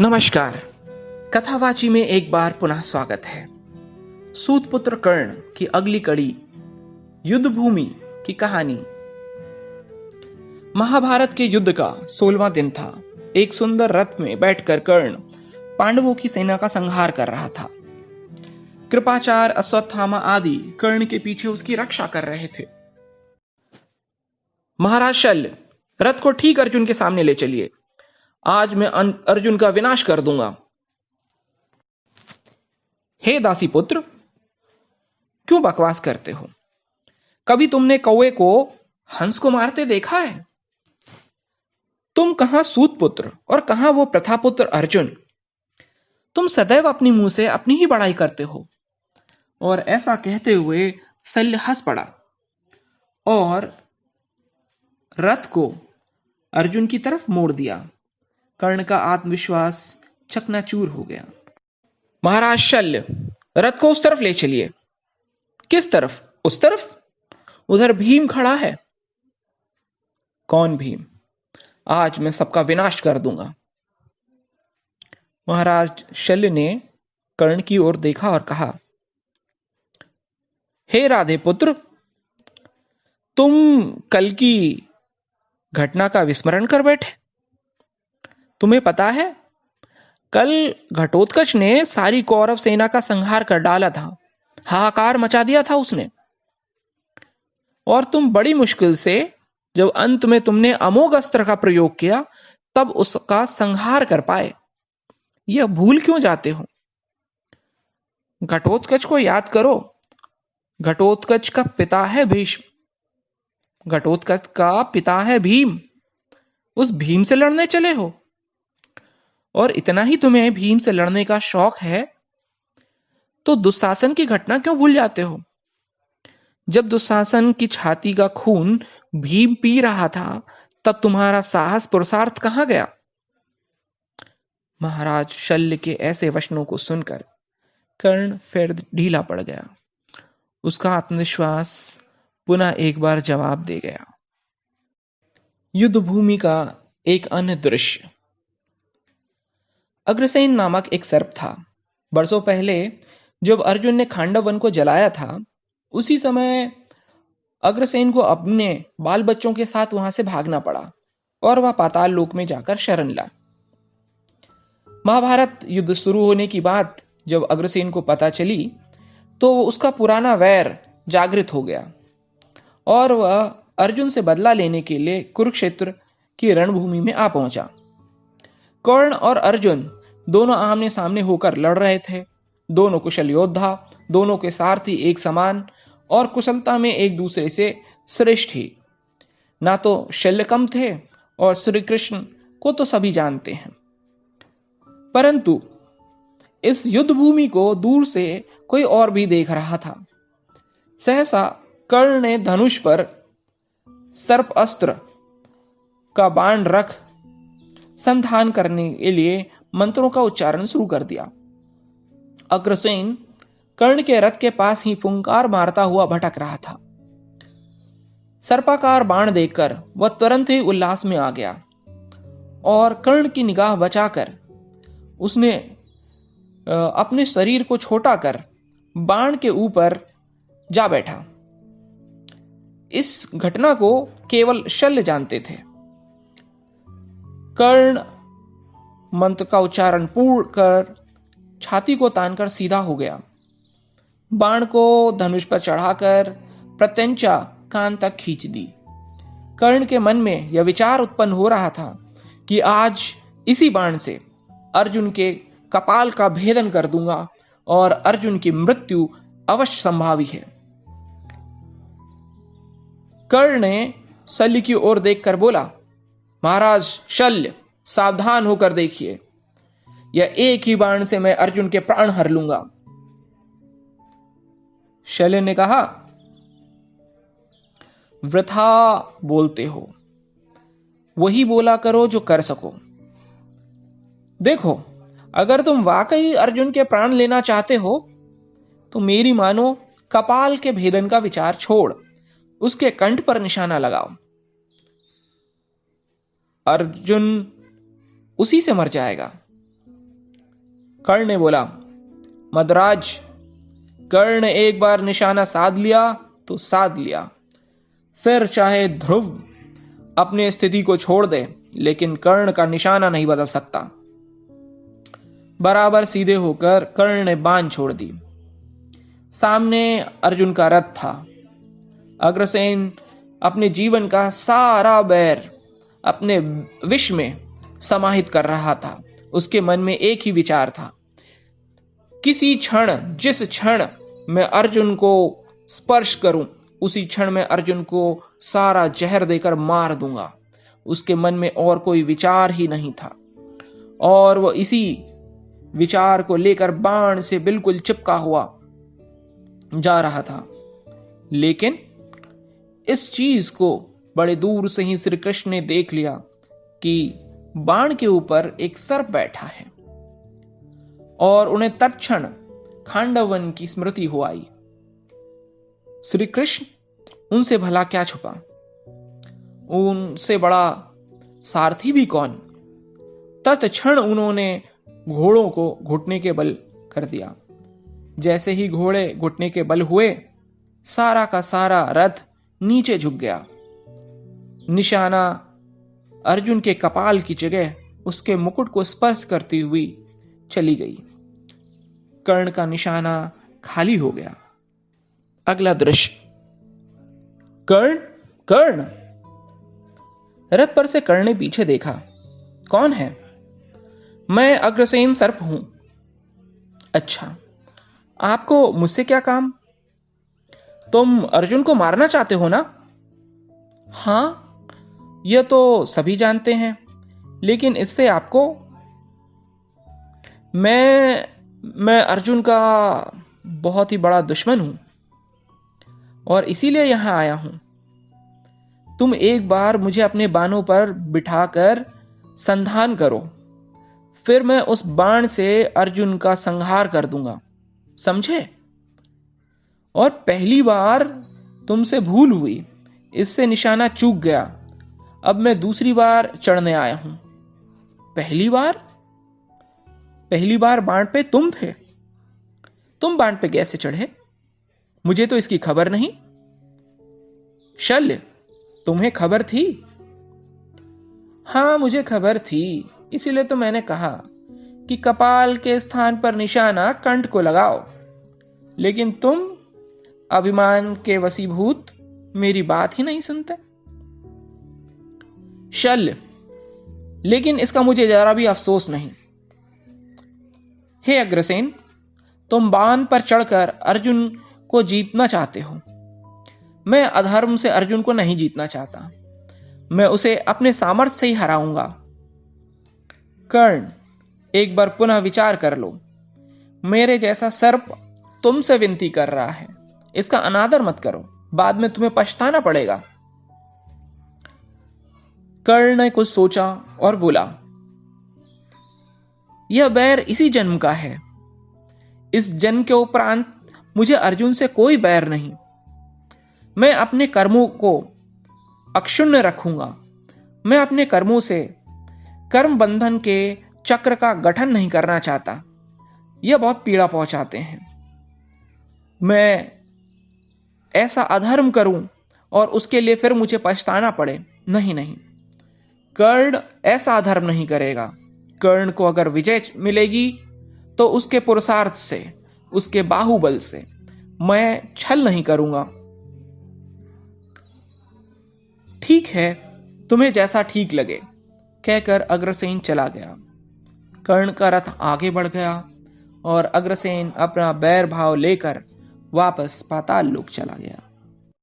नमस्कार। कथावाची में एक बार पुनः स्वागत है। सूतपुत्र कर्ण की अगली कड़ी, युद्ध भूमि की कहानी। महाभारत के युद्ध का 16वां दिन था। एक सुंदर रथ में बैठकर कर्ण पांडवों की सेना का संहार कर रहा था। कृपाचार्य, अश्वत्थामा आदि कर्ण के पीछे उसकी रक्षा कर रहे थे। महाराज शल्य, रथ को ठीक अर्जुन के सामने ले चलिए। आज मैं अर्जुन का विनाश कर दूंगा। हे दासी पुत्र, क्यों बकवास करते हो? कभी तुमने कौवे को हंस को मारते देखा है? तुम कहां सूत पुत्र और कहां वो प्रथापुत्र अर्जुन? तुम सदैव अपनी मुंह से अपनी ही बड़ाई करते हो। और ऐसा कहते हुए शल्य हंस पड़ा और रथ को अर्जुन की तरफ मोड़ दिया। कर्ण का आत्मविश्वास चकनाचूर हो गया। महाराज शल्य, रथ को उस तरफ ले चलिए। किस तरफ? उस तरफ? उधर भीम खड़ा है। कौन भीम? आज मैं सबका विनाश कर दूंगा। महाराज शल्य ने कर्ण की ओर देखा और कहा, हे राधे पुत्र, तुम कल की घटना का विस्मरण कर बैठे। तुम्हें पता है, कल घटोत्कच ने सारी कौरव सेना का संहार कर डाला था। हाहाकार मचा दिया था उसने। और तुम बड़ी मुश्किल से जब अंत में तुमने अमोघ अस्त्र का प्रयोग किया तब उसका संहार कर पाए। यह भूल क्यों जाते हो? घटोत्कच को याद करो। घटोत्कच का पिता है भीष्म। घटोत्कच का पिता है भीम। उस भीम से लड़ने चले हो? और इतना ही तुम्हें भीम से लड़ने का शौक है तो दुशासन की घटना क्यों भूल जाते हो? जब दुशासन की छाती का खून भीम पी रहा था तब तुम्हारा साहस पुरुषार्थ कहां गया? महाराज शल्य के ऐसे वचनों को सुनकर कर्ण फिर ढीला पड़ गया। उसका आत्मविश्वास पुनः एक बार जवाब दे गया। युद्ध भूमि का एक अन्य दृश्य। अग्रसेन नामक एक सर्प था। बरसों पहले जब अर्जुन ने खांडव वन को जलाया था, उसी समय अग्रसेन को अपने बाल बच्चों के साथ वहां से भागना पड़ा और वह पाताल लोक में जाकर शरण ला। महाभारत युद्ध शुरू होने की बात जब अग्रसेन को पता चली तो उसका पुराना वैर जागृत हो गया और वह अर्जुन से बदला लेने के लिए कुरुक्षेत्र की रणभूमि में आ पहुंचा। कर्ण और अर्जुन दोनों आमने सामने होकर लड़ रहे थे। दोनों कुशल योद्धा, दोनों के सारथी एक समान और कुशलता में एक दूसरे से श्रेष्ठ ही। ना तो शल्य कम थे और श्री कृष्ण को तो सभी जानते हैं। परंतु इस युद्ध भूमि को दूर से कोई और भी देख रहा था। सहसा कर्ण ने धनुष पर सर्प अस्त्र का बाण रख संधान करने के लिए मंत्रों का उच्चारण शुरू कर दिया। अग्रसेन कर्ण के रथ के पास ही फुंकार मारता हुआ भटक रहा था। सर्पाकार बाण देखकर वह तुरंत ही उल्लास में आ गया और कर्ण की निगाह बचाकर उसने अपने शरीर को छोटा कर बाण के ऊपर जा बैठा। इस घटना को केवल शल्य जानते थे। कर्ण मंत्र का उच्चारण पूर्ण कर छाती को तानकर सीधा हो गया। बाण को धनुष पर चढ़ाकर प्रत्यंचा कान तक खींच दी। कर्ण के मन में यह विचार उत्पन्न हो रहा था कि आज इसी बाण से अर्जुन के कपाल का भेदन कर दूंगा और अर्जुन की मृत्यु अवश्य संभावी है। कर्ण ने शल्य की ओर देखकर बोला, महाराज शल्य, सावधान होकर देखिए, यह एक ही बाण से मैं अर्जुन के प्राण हर लूंगा। शल्य ने कहा, वृथा बोलते हो, वही बोला करो जो कर सको। देखो, अगर तुम वाकई अर्जुन के प्राण लेना चाहते हो तो मेरी मानो, कपाल के भेदन का विचार छोड़ उसके कंठ पर निशाना लगाओ। अर्जुन उसी से मर जाएगा। कर्ण ने बोला, मद्राज, कर्ण ने एक बार निशाना साध लिया तो साध लिया, फिर चाहे ध्रुव अपनी स्थिति को छोड़ दे, लेकिन कर्ण का निशाना नहीं बदल सकता। बराबर सीधे होकर कर्ण ने बाण छोड़ दी। सामने अर्जुन का रथ था। अग्रसेन अपने जीवन का सारा बैर अपने विष में समाहित कर रहा था। उसके मन में एक ही विचार था, किसी क्षण, जिस क्षण मैं अर्जुन को स्पर्श करूं, उसी क्षण में अर्जुन को सारा जहर देकर मार दूंगा। उसके मन में और कोई विचार ही नहीं था और वह इसी विचार को लेकर बाण से बिल्कुल चिपका हुआ जा रहा था। लेकिन इस चीज को बड़े दूर से ही श्री कृष्ण ने देख लिया कि बाण के ऊपर एक सर्प बैठा है और उन्हें तत्क्षण खांडव वन की स्मृति हो आई। श्री कृष्ण उनसे भला क्या छुपा, उनसे बड़ा सारथी भी कौन। तत्क्षण उन्होंने घोड़ों को घुटने के बल कर दिया। जैसे ही घोड़े घुटने के बल हुए, सारा का सारा रथ नीचे झुक गया। निशाना अर्जुन के कपाल की जगह उसके मुकुट को स्पर्श करती हुई चली गई। कर्ण का निशाना खाली हो गया। अगला दृश्य, कर्ण। रथ पर से कर्ण ने पीछे देखा। कौन है? मैं अग्रसेन सर्प हूं। अच्छा, आपको मुझसे क्या काम? तुम अर्जुन को मारना चाहते हो ना? हां, यह तो सभी जानते हैं, लेकिन इससे आपको? मैं अर्जुन का बहुत ही बड़ा दुश्मन हूं और इसीलिए यहां आया हूं। तुम एक बार मुझे अपने बाणों पर बिठाकर संधान करो, फिर मैं उस बाण से अर्जुन का संहार कर दूंगा, समझे? और पहली बार तुमसे भूल हुई, इससे निशाना चूक गया। अब मैं दूसरी बार चढ़ने आया हूं। पहली बार बाण पे तुम थे। तुम बाण पे कैसे चढ़े? मुझे तो इसकी खबर नहीं। शल्य, तुम्हें खबर थी? हां, मुझे खबर थी, इसीलिए तो मैंने कहा कि कपाल के स्थान पर निशाना कंठ को लगाओ, लेकिन तुम अभिमान के वशीभूत मेरी बात ही नहीं सुनते। शल्य, लेकिन इसका मुझे जरा भी अफसोस नहीं। हे अग्रसेन, तुम बाण पर चढ़कर अर्जुन को जीतना चाहते हो। मैं अधर्म से अर्जुन को नहीं जीतना चाहता। मैं उसे अपने सामर्थ्य से ही हराऊंगा। कर्ण, एक बार पुनः विचार कर लो। मेरे जैसा सर्प तुमसे विनती कर रहा है, इसका अनादर मत करो, बाद में तुम्हें पछताना पड़ेगा। कर्ण ने कुछ सोचा और बोला, यह बैर इसी जन्म का है। इस जन्म के उपरांत मुझे अर्जुन से कोई बैर नहीं। मैं अपने कर्मों को अक्षुण्ण रखूंगा। मैं अपने कर्मों से कर्म बंधन के चक्र का गठन नहीं करना चाहता। यह बहुत पीड़ा पहुंचाते हैं। मैं ऐसा अधर्म करूं और उसके लिए फिर मुझे पछताना पड़े, नहीं। कर्ण ऐसा अधर्म नहीं करेगा। कर्ण को अगर विजय मिलेगी तो उसके पुरुषार्थ से, उसके बाहुबल से। मैं छल नहीं करूंगा। ठीक है, तुम्हें जैसा ठीक लगे, कहकर अग्रसेन चला गया। कर्ण का रथ आगे बढ़ गया और अग्रसेन अपना बैर भाव लेकर वापस पाताल लोक चला गया।